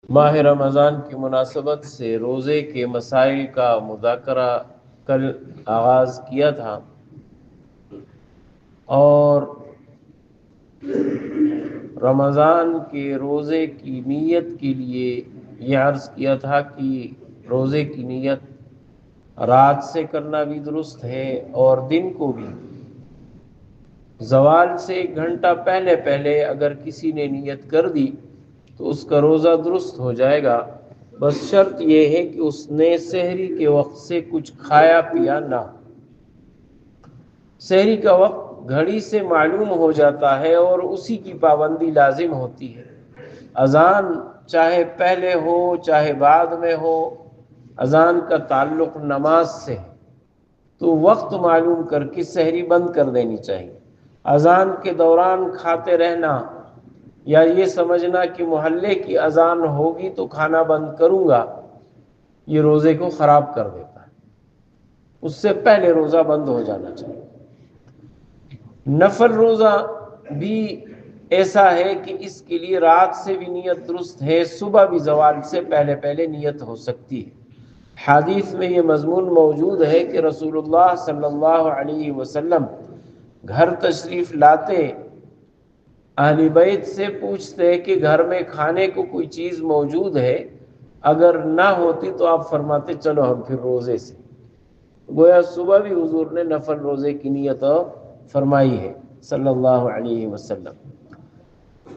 ماہ رمضان کی مناسبت سے روزے کے مسائل کا مذاکرہ کل آغاز کیا تھا اور رمضان کے روزے کی نیت کے لیے یہ عرض کیا تھا کہ روزے کی نیت رات سے کرنا بھی درست ہے اور دن کو بھی زوال سے 1 گھنٹہ پہلے اگر کسی نے نیت کر دی تو اس کا روزہ درست ہو جائے گا، بس شرط یہ ہے کہ اس نے سحری کے وقت سے کچھ کھایا پیا نہ۔ سحری کا وقت گھڑی سے معلوم ہو جاتا ہے اور اسی کی پابندی لازم ہوتی ہے۔ اذان چاہے پہلے ہو چاہے بعد میں ہو، اذان کا تعلق نماز سے ہے تو وقت معلوم کر کے سحری بند کر دینی چاہیے۔ اذان کے دوران کھاتے رہنا یا یہ سمجھنا کہ محلے کی اذان ہوگی تو کھانا بند کروں گا، یہ روزے کو خراب کر دیتا ہے۔ اس سے پہلے روزہ بند ہو جانا چاہیے۔ نفل روزہ بھی ایسا ہے کہ اس کے لیے رات سے بھی نیت درست ہے، صبح بھی زوال سے پہلے نیت ہو سکتی ہے۔ حدیث میں یہ مضمون موجود ہے کہ رسول اللہ صلی اللہ علیہ وسلم گھر تشریف لاتے اہل بیت سے پوچھتے کہ گھر میں کھانے کو کوئی چیز موجود ہے، اگر نہ ہوتی تو آپ فرماتے چلو ہم پھر روزے سے۔ گویا صبح بھی حضور نے نفل روزے کی نیت فرمائی ہے صلی اللہ علیہ وسلم۔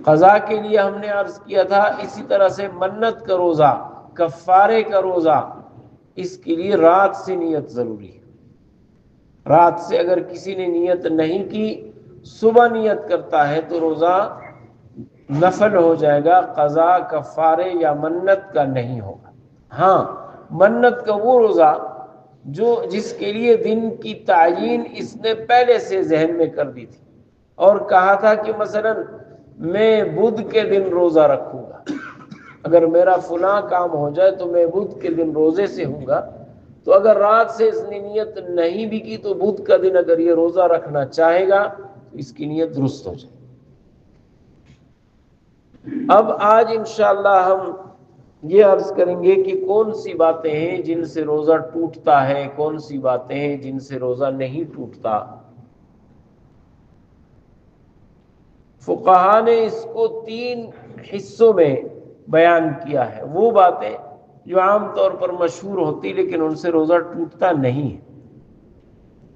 قضا کے لیے ہم نے عرض کیا تھا اسی طرح سے منت کا روزہ، کفارے کا روزہ، اس کے لیے رات سے نیت ضروری ہے۔ رات سے اگر کسی نے نیت نہیں کی، صبح نیت کرتا ہے تو روزہ نفل ہو جائے گا، قضا کفارے یا منت کا نہیں ہوگا۔ ہاں، منت کا وہ روزہ جس کے لیے دن کی تعیین اس نے پہلے سے ذہن میں کر دی تھی اور کہا تھا کہ مثلا میں بدھ کے دن روزہ رکھوں گا، اگر میرا فلاں کام ہو جائے تو میں بدھ کے دن روزے سے ہوں گا، تو اگر رات سے اس نے نیت نہیں بھی کی تو بدھ کا دن اگر یہ روزہ رکھنا چاہے گا تو اس کی نیت درست ہو جائے۔ اب آج انشاءاللہ ہم یہ عرض کریں گے کہ کون سی باتیں ہیں جن سے روزہ ٹوٹتا ہے، کون سی باتیں ہیں جن سے روزہ نہیں ٹوٹتا۔ فقہا نے اس کو 3 حصوں میں بیان کیا ہے۔ وہ باتیں جو عام طور پر مشہور ہوتی لیکن ان سے روزہ ٹوٹتا نہیں ہے،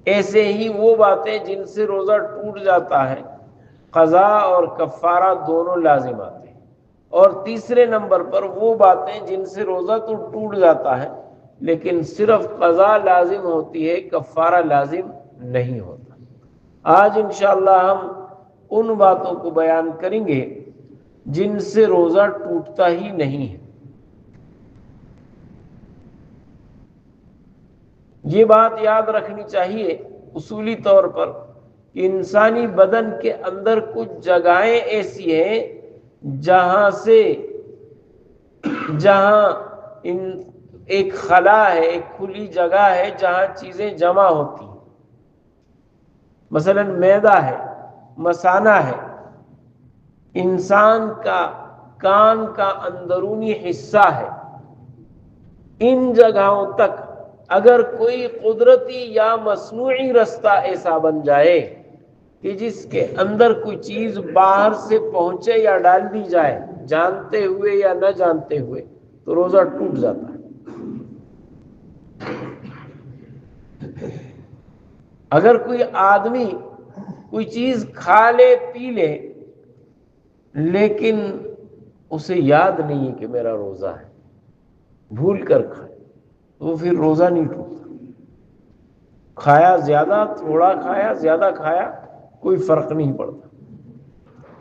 ایسے ہی وہ باتیں جن سے روزہ ٹوٹ جاتا ہے، قضا اور کفارہ دونوں لازم آتے ہیں، اور تیسرے نمبر پر وہ باتیں جن سے روزہ تو ٹوٹ جاتا ہے لیکن صرف قضا لازم ہوتی ہے، کفارہ لازم نہیں ہوتا۔ آج انشاءاللہ ہم ان باتوں کو بیان کریں گے جن سے روزہ ٹوٹتا ہی نہیں ہے۔ یہ بات یاد رکھنی چاہیے اصولی طور پر کہ انسانی بدن کے اندر کچھ جگہیں ایسی ہیں جہاں ایک خلا ہے، ایک کھلی جگہ ہے جہاں چیزیں جمع ہوتی ہیں۔ مثلا معدہ ہے، مثانہ ہے، انسان کا کان کا اندرونی حصہ ہے۔ ان جگہوں تک اگر کوئی قدرتی یا مصنوعی رستہ ایسا بن جائے کہ جس کے اندر کوئی چیز باہر سے پہنچے یا ڈال دی جائے جانتے ہوئے یا نہ جانتے ہوئے تو روزہ ٹوٹ جاتا ہے۔ اگر کوئی آدمی کوئی چیز کھا لے پی لے لیکن اسے یاد نہیں ہے کہ میرا روزہ ہے، بھول کر کھائے تو پھر روزہ نہیں ٹوٹتا۔ کھایا زیادہ، تھوڑا کھایا، زیادہ کھایا، کوئی فرق نہیں پڑتا۔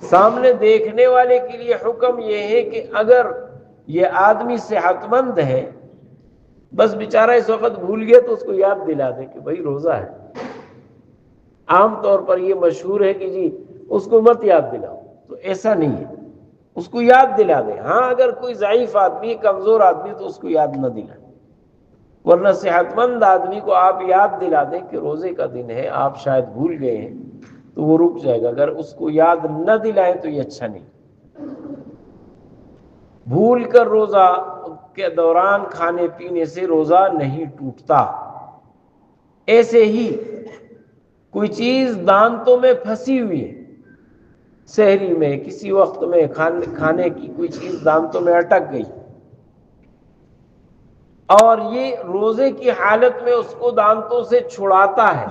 سامنے دیکھنے والے کے لیے حکم یہ ہے کہ اگر یہ آدمی صحت مند ہے، بس بیچارہ اس وقت بھول گیا تو اس کو یاد دلا دے کہ بھائی روزہ ہے۔ عام طور پر یہ مشہور ہے کہ جی اس کو مت یاد دلاؤ، تو ایسا نہیں ہے، اس کو یاد دلا دے۔ ہاں اگر کوئی ضعیف آدمی، کمزور آدمی تو اس کو یاد نہ دلائے، ورنہ صحت مند آدمی کو آپ یاد دلا دیں کہ روزے کا دن ہے، آپ شاید بھول گئے ہیں تو وہ رک جائے گا۔ اگر اس کو یاد نہ دلائیں تو یہ اچھا نہیں۔ بھول کر روزہ کے دوران کھانے پینے سے روزہ نہیں ٹوٹتا۔ ایسے ہی کوئی چیز دانتوں میں پھنسی ہوئی ہے، سحری میں کسی وقت میں کھانے کی کوئی چیز دانتوں میں اٹک گئی، اور یہ روزے کی حالت میں اس کو دانتوں سے چھڑاتا ہے،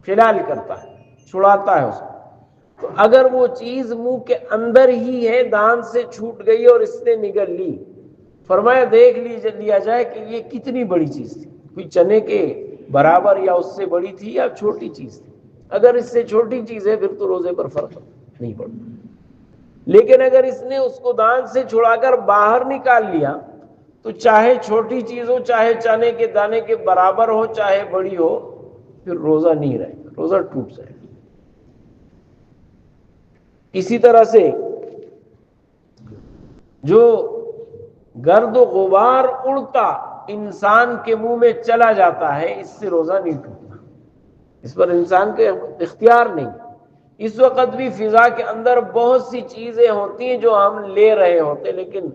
خلال کرتا ہے، چھڑاتا ہے اس کو، تو اگر وہ چیز منہ کے اندر ہی ہے، دانت سے چھوٹ گئی اور اس نے نگل لی، فرمایا دیکھ لیا جائے کہ یہ کتنی بڑی چیز تھی، کوئی چنے کے برابر یا اس سے بڑی تھی یا چھوٹی چیز تھی۔ اگر اس سے چھوٹی چیز ہے پھر تو روزے پر فرق نہیں پڑتا، لیکن اگر اس نے اس کو دانت سے چھڑا کر باہر نکال لیا تو چاہے چھوٹی چیز ہو، چاہے چنے کے دانے کے برابر ہو، چاہے بڑی ہو، پھر روزہ نہیں رہے گا، روزہ ٹوٹ جائے گا۔ اسی طرح سے جو گرد و غبار اڑتا انسان کے منہ میں چلا جاتا ہے، اس سے روزہ نہیں ٹوٹتا، اس پر انسان کے اختیار نہیں۔ اس وقت بھی فضا کے اندر بہت سی چیزیں ہوتی ہیں جو ہم لے رہے ہوتے ہیں، لیکن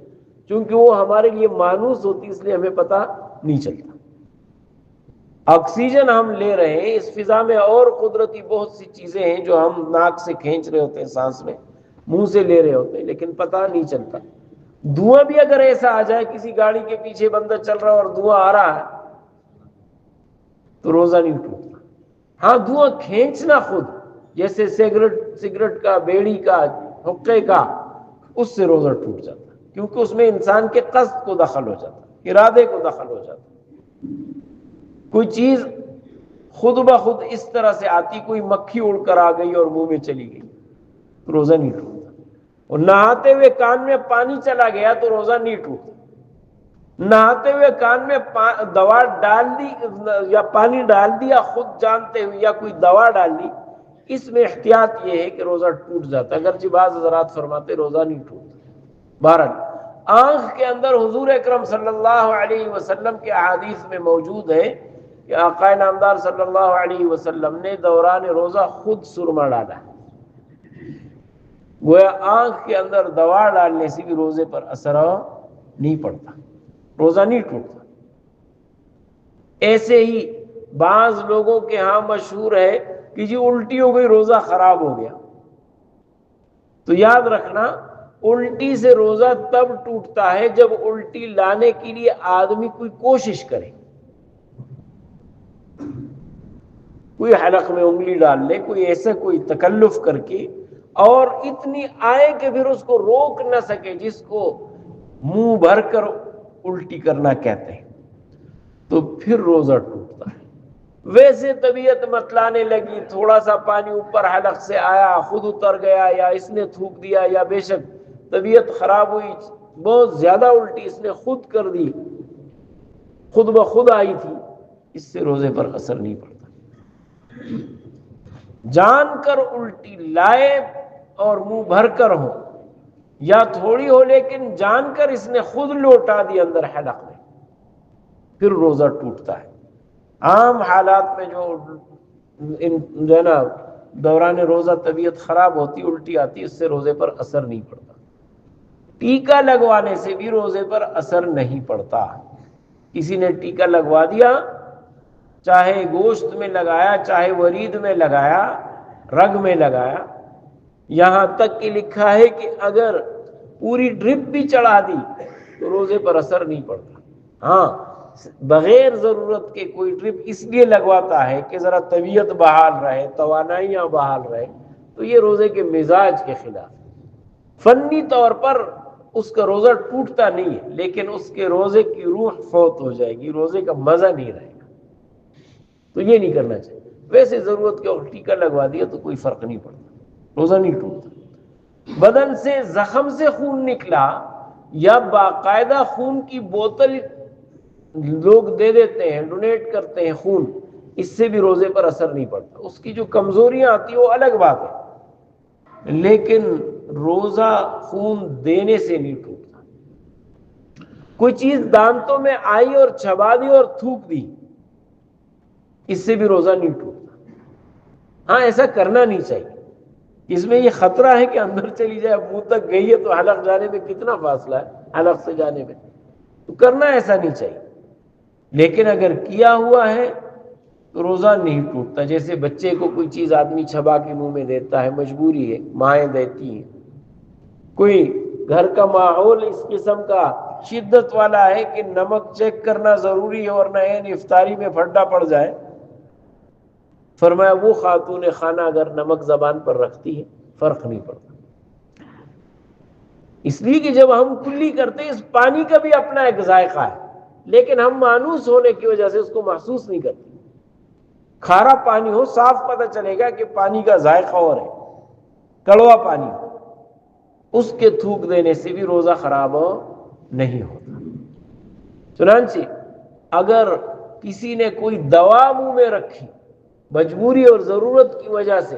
چونکہ وہ ہمارے لیے مانوس ہوتی اس لیے ہمیں پتہ نہیں چلتا۔ آکسیجن ہم لے رہے ہیں، اس فضا میں اور قدرتی بہت سی چیزیں ہیں جو ہم ناک سے کھینچ رہے ہوتے ہیں، سانس میں منہ سے لے رہے ہوتے ہیں، لیکن پتہ نہیں چلتا۔ دھواں بھی اگر ایسا آ جائے، کسی گاڑی کے پیچھے بندہ چل رہا اور دھواں آ رہا ہے تو روزہ نہیں ٹوٹتا۔ ہاں دھواں کھینچنا خود، جیسے سگریٹ کا، بیڑی کا، حقے کا، اس سے روزہ ٹوٹ جاتا ہے، کیونکہ اس میں انسان کے قصد کو دخل ہو جاتا ہے، ارادے کو دخل ہو جاتا ہے۔ کوئی چیز خود بخود اس طرح سے آتی، کوئی مکھی اڑ کر آ گئی اور منہ میں چلی گئی تو روزہ نہیں ٹوٹتا۔ اور نہاتے ہوئے کان میں پانی چلا گیا تو روزہ نہیں ٹوٹتا۔ نہاتے ہوئے کان میں دوا ڈال دی یا پانی ڈال دیا خود جانتے ہوئے، یا کوئی دوا ڈال دی، اس میں احتیاط یہ ہے کہ روزہ ٹوٹ جاتا ہے، اگرچہ بعض حضرات فرماتے روزہ نہیں ٹوٹتا۔ بہرحال آنکھ کے اندر حضور اکرم صلی اللہ علیہ وسلم کے احادیث میں موجود ہے کہ آقا نامدار صلی اللہ علیہ وسلم نے دوران روزہ خود سرما ڈالا، گویا آنکھ کے اندر دوا ڈالنے سے بھی روزے پر اثر نہیں پڑتا، روزہ نہیں ٹوٹتا۔ ایسے ہی بعض لوگوں کے ہاں مشہور ہے کہ جی الٹی ہو گئی روزہ خراب ہو گیا، تو یاد رکھنا الٹی سے روزہ تب ٹوٹتا ہے جب الٹی لانے کے لیے آدمی کوئی کوشش کرے، کوئی حلق میں انگلی ڈال لے، کوئی ایسا کوئی تکلف کر کے، اور اتنی آئے کہ پھر اس کو روک نہ سکے، جس کو منہ بھر کر الٹی کرنا کہتے ہیں، تو پھر روزہ ٹوٹتا ہے۔ ویسے طبیعت متلانے لگی، تھوڑا سا پانی اوپر حلق سے آیا، خود اتر گیا، یا اس نے تھوک دیا، یا بے شک طبیعت خراب ہوئی، بہت زیادہ الٹی اس نے خود کر دی، خود بخود آئی تھی، اس سے روزے پر اثر نہیں پڑتا۔ جان کر الٹی لائے اور منہ بھر کر ہو، یا تھوڑی ہو لیکن جان کر اس نے خود لوٹا دی اندر حلق میں، پھر روزہ ٹوٹتا ہے۔ عام حالات میں جو ہے نا دوران روزہ طبیعت خراب ہوتی، الٹی آتی، اس سے روزے پر اثر نہیں پڑتا۔ ٹیکا لگوانے سے بھی روزے پر اثر نہیں پڑتا۔ کسی نے ٹیکا لگوا دیا، چاہے گوشت میں لگایا، چاہے ورید میں لگایا، رگ میں لگایا، یہاں تک کہ لکھا ہے کہ اگر پوری ڈرپ بھی چڑھا دی تو روزے پر اثر نہیں پڑتا۔ ہاں بغیر ضرورت کے کوئی ڈرپ اس لیے لگواتا ہے کہ ذرا طبیعت بحال رہے، توانائیاں بحال رہے، تو یہ روزے کے مزاج کے خلاف۔ فنی طور پر اس کا روزہ ٹوٹتا نہیں ہے، لیکن اس کے روزے کی روح فوت ہو جائے گی، روزے کا مزہ نہیں رہے گا، تو یہ نہیں کرنا چاہیے۔ ویسے ضرورت کے وقت ٹیکا لگوا دیا تو کوئی فرق نہیں پڑتا، روزہ نہیں ٹوٹتا۔ بدن سے زخم سے خون نکلا یا باقاعدہ خون کی بوتل لوگ دے دیتے ہیں، ڈونیٹ کرتے ہیں خون، اس سے بھی روزے پر اثر نہیں پڑتا۔ اس کی جو کمزوریاں آتی ہیں وہ الگ بات ہے، لیکن روزہ خون دینے سے نہیں ٹوٹتا۔ کوئی چیز دانتوں میں آئی اور چبا دی اور تھوک دی، اس سے بھی روزہ نہیں ٹوٹتا۔ ہاں ایسا کرنا نہیں چاہیے، اس میں یہ خطرہ ہے کہ اندر چلی جائے، منہ تک گئی ہے تو حلق جانے میں کتنا فاصلہ ہے، حلق سے جانے میں، تو کرنا ایسا نہیں چاہیے. لیکن اگر کیا ہوا ہے تو روزہ نہیں ٹوٹتا. جیسے بچے کو کوئی چیز آدمی چھبا کے منہ میں دیتا ہے، مجبوری ہے، مائیں دیتی ہیں. کوئی گھر کا ماحول اس قسم کا شدت والا ہے کہ نمک چیک کرنا ضروری ہے ورنہ افطاری میں پھڈا پڑ جائے. فرمایا وہ خاتون خانہ اگر نمک زبان پر رکھتی ہے فرق نہیں پڑتا. اس لیے کہ جب ہم کلی کرتے ہیں اس پانی کا بھی اپنا ایک ذائقہ ہے، لیکن ہم مانوس ہونے کی وجہ سے اس کو محسوس نہیں کرتے. کھارا پانی ہو صاف پتہ چلے گا کہ پانی کا ذائقہ اور ہے. کڑوا پانی اس کے تھوک دینے سے بھی روزہ خراب نہیں ہوتا. چنانچہ اگر کسی نے کوئی دوا منہ میں رکھی مجبوری اور ضرورت کی وجہ سے،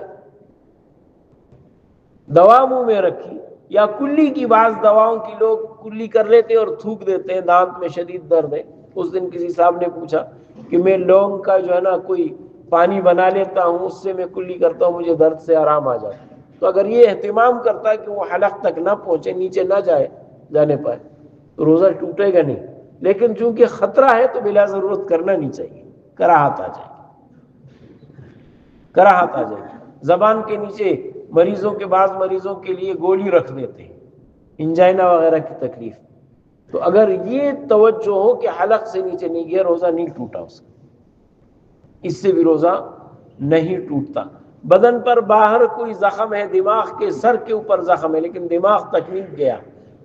دوا منہ میں رکھی، یا کلی کی بعض دواؤں کی لوگ کلی کر لیتے اور تھوک دیتے ہیں، دانت میں شدید درد ہے. اس دن کسی صاحب نے پوچھا کہ میں لونگ کا جو ہے نا کوئی پانی بنا لیتا ہوں، اس سے میں کلی کرتا ہوں، مجھے درد سے آرام آ جاتا ہے. تو اگر یہ اہتمام کرتا ہے کہ وہ حلق تک نہ پہنچے، نیچے نہ جانے پائے، تو روزہ ٹوٹے گا نہیں. لیکن چونکہ خطرہ ہے تو بلا ضرورت کرنا نہیں چاہیے. کراہت آ جائے کراہت آ جائے. زبان کے نیچے بعض مریضوں کے لیے گولی رکھ دیتے ہیں، انجائنا وغیرہ کی تکلیف. تو اگر یہ توجہ ہو کہ حلق سے نیچے نہیں گیا، روزہ نہیں ٹوٹا اس کا، اس سے بھی روزہ نہیں ٹوٹتا. بدن پر باہر کوئی زخم ہے، دماغ کے سر کے اوپر زخم ہے لیکن دماغ تک نہیں گیا،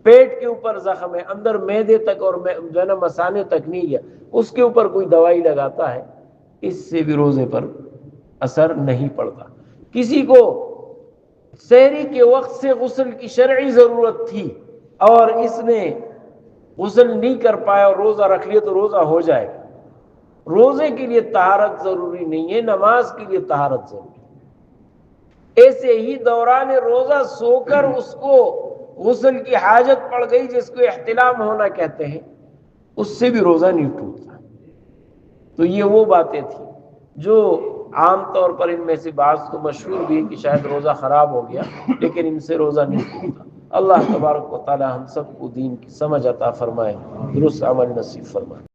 پیٹ کے اوپر زخم ہے، اندر معدے تک اور جو ہے نا مثانے تک نہیں گیا، اس کے اوپر کوئی دوائی لگاتا ہے، اس سے بھی روزے پر اثر نہیں پڑتا. کسی کو سحری کے وقت سے غسل کی شرعی ضرورت تھی اور اس نے غسل نہیں کر پایا اور روزہ رکھ لیا تو روزہ ہو جائے گا. روزے کے لیے طہارت ضروری نہیں ہے، نماز کے لیے طہارت ضروری ہے. ایسے ہی دوران روزہ سو کر اس کو غسل کی حاجت پڑ گئی، جس کو احتلام ہونا کہتے ہیں، اس سے بھی روزہ نہیں ٹوٹتا. تو یہ وہ باتیں تھیں جو عام طور پر ان میں سے بعض کو مشہور بھی کہ شاید روزہ خراب ہو گیا، لیکن ان سے روزہ نہیں ٹوٹتا. اللہ تبارک و تعالی ہم سب کو دین کی سمجھ عطا فرمائے، درست عمل نصیب فرمائے.